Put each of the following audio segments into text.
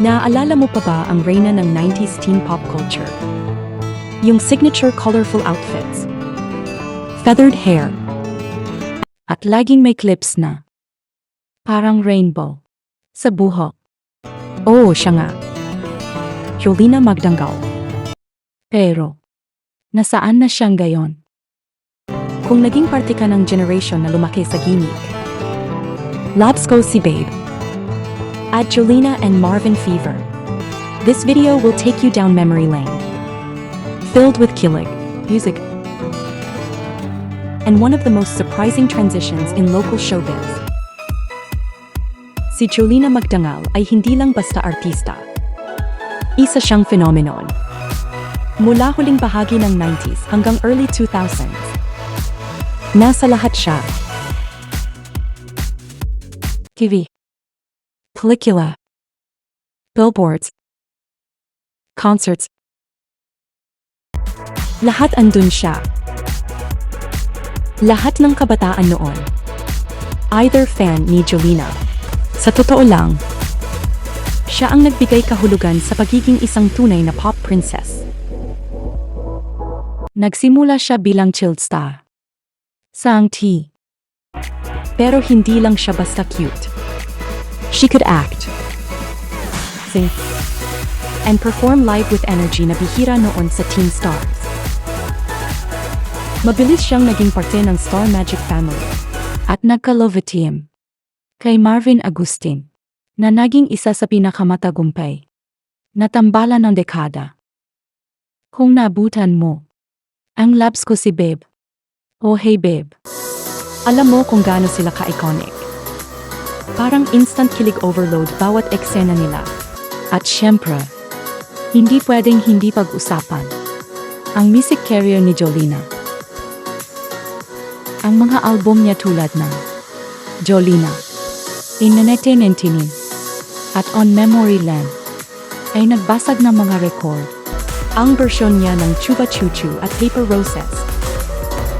Naaalala mo pa ba ang reyna ng 90s teen pop culture? Yung signature colorful outfits, feathered hair, at laging may clips na parang rainbow sa buhok. Oo, siya nga. Jolina Magdangal. Pero, nasaan na siyang gayon? Kung naging parte ka ng generation na lumaki sa gimmick, labs ko si Babe. At Jolina and Marvin Fever. This video will take you down memory lane, filled with kilig, music, and one of the most surprising transitions in local showbiz. Si Jolina Magdangal ay hindi lang basta artista. Isa siyang phenomenon. Mula huling bahagi ng 90s hanggang early 2000s, nasa lahat siya. TV, pelikula, billboards, concerts. Lahat andun siya. Lahat ng kabataan noon, either fan ni Jolina. Sa totoo lang, siya ang nagbigay kahulugan sa pagiging isang tunay na pop princess. Nagsimula siya bilang chilled star sa Ang T. Pero hindi lang siya basta cute. She could act, sing, and perform live with energy na bihira noon sa teen stars. Mabilis siyang naging parte ng Star Magic family at nagka-love team kay Marvin Agustin na naging isa sa pinakamatagumpay na tambalan ng dekada. Kung nabutan mo ang labs ko si Babe, oh hey Babe, alam mo kung gaano sila ka-iconic. Parang instant kilig overload bawat eksena nila. At syempre, hindi pwedeng hindi pag-usapan ang music career ni Jolina. Ang mga album niya tulad ng Jolina, Inanete Nentinin, at On Memory Lane ay nagbasag ng mga record. Ang bersyon niya ng Chupa Chuchu at Paper Roses,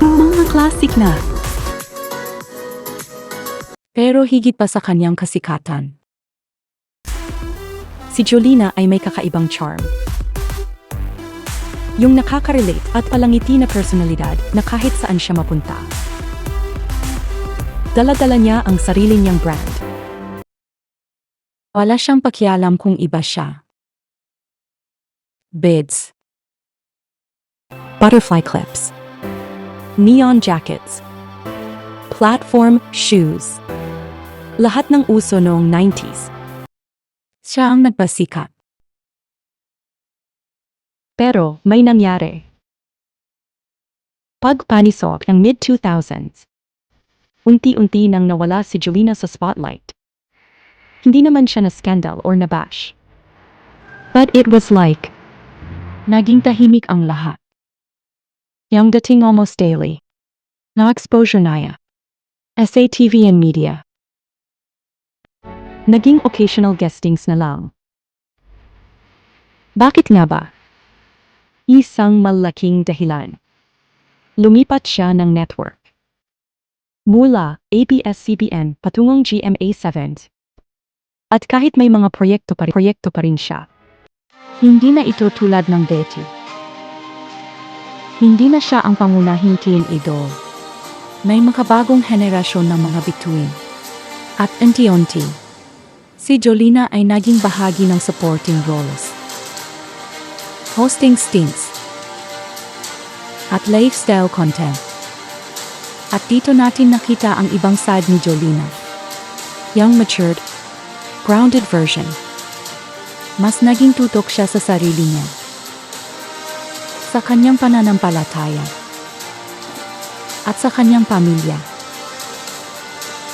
mga classic na. Pero higit pa sa kanyang kasikatan, si Jolina ay may kakaibang charm. Yung nakaka-relate at palangiti na personalidad na kahit saan siya mapunta. Dala-dala niya ang sarili niyang brand. Wala siyang pakialam kung iba siya. Beads, butterfly clips, neon jackets, platform shoes. Lahat ng uso noong 90s. Siya ang nagpasikat. Pero may nangyari. Pagpanisok ng mid-2000s, unti-unti nang nawala si Jolina sa spotlight. Hindi naman siya na scandal or nabash. But it was like, naging tahimik ang lahat. Yung dating almost daily na exposure na ya. SATV and media. Naging occasional guestings na lang. Bakit nga ba? Isang malaking dahilan. Lumipat siya ng network. Mula ABS-CBN patungong GMA7. At kahit may mga proyekto pa rin siya. Hindi na ito tulad ng Betty. Hindi na siya ang pangunahing teen idol. May makabagong henerasyon ng mga bituin. At unti-unti, si Jolina ay naging bahagi ng supporting roles. Hosting stints. At lifestyle content. At dito natin nakita ang ibang side ni Jolina. Young matured, grounded version. Mas naging tutok siya sa sarili niya. Sa kanyang pananampalataya. At sa kanyang pamilya.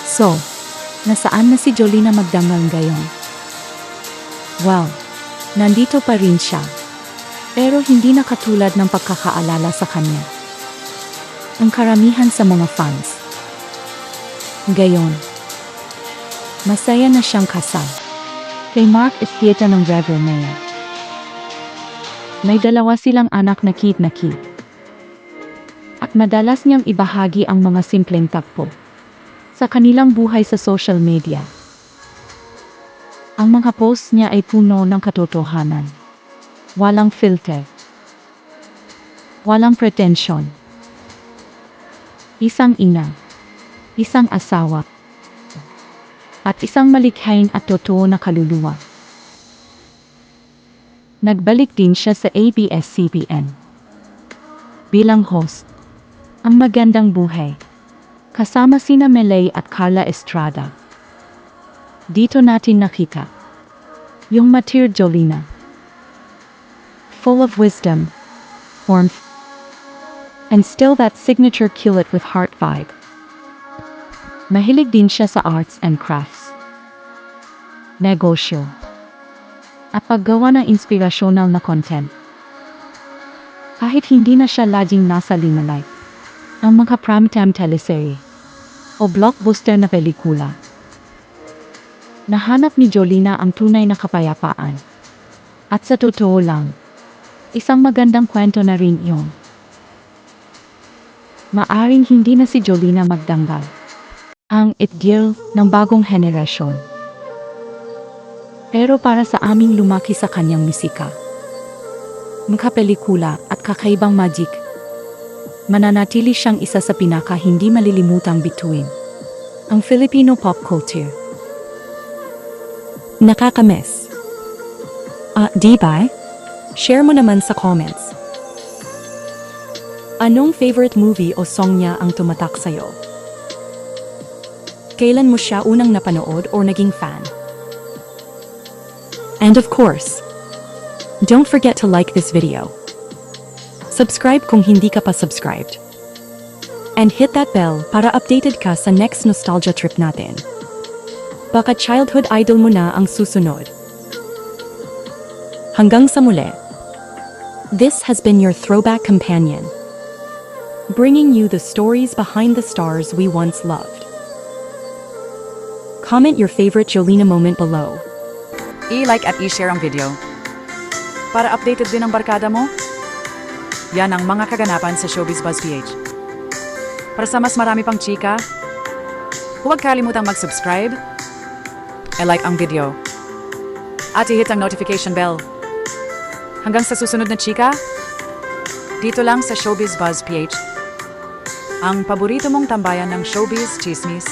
So, nasaan na si Jolina Magdangal ngayon? Well, nandito pa rin siya. Pero hindi na katulad ng pagkakaalala sa kanya. Ang karamihan sa mga fans. Gayon, masaya na siyang kasal. Kay Mark Estieta ng Revernea. May dalawa silang anak na cute na cute. At madalas niyang ibahagi ang mga simpleng takbo sa kanilang buhay sa social media. Ang mga post niya ay puno ng katotohanan. Walang filter. Walang pretensyon. Isang ina, isang asawa, at isang malikhain at totoo na kaluluwa. Nagbalik din siya sa ABS-CBN bilang host. Ang Magandang Buhay, kasama sina Melay at Carla Estrada. Dito natin nakita yung Mater Jolina, full of wisdom, warmth, and still that signature kill it with heart vibe. Mahilig din siya sa arts and crafts, negosyo, at paggawa ng inspirational na content. Kahit hindi na siya laging nasa limelight, ang mga primetime teleserye o blockbuster na pelikula, nahanap ni Jolina ang tunay na kapayapaan. At sa totoo lang, isang magandang kwento na rin yun. Maaring hindi na si Jolina magdanggal, ang it-girl ng bagong henerasyon. Pero para sa aming lumaki sa kanyang musika, mga pelikula at kakaibang magic, mananatili siyang isa sa pinaka hindi malilimutang bituin, ang Filipino pop culture. Nakakamiss. Di ba? Share mo naman sa comments. Anong favorite movie o song niya ang tumatak sa'yo? Kailan mo siya unang napanood o naging fan? And of course, don't forget to like this video. Subscribe kung hindi ka pa subscribed. And hit that bell para updated ka sa next nostalgia trip natin. Baka childhood idol mo na ang susunod. Hanggang sa muli. This has been your throwback companion, bringing you the stories behind the stars we once loved. Comment your favorite Jolina moment below. I-like at i-share ang video. Para updated din ang barkada mo. Yan ang mga kaganapan sa Showbiz Buzz PH. Para sa mas marami pang chika, huwag kalimutang mag-subscribe, i-like ang video, at i-hit ang notification bell. Hanggang sa susunod na chika, dito lang sa Showbiz Buzz PH. Ang paborito mong tambayan ng showbiz chismis.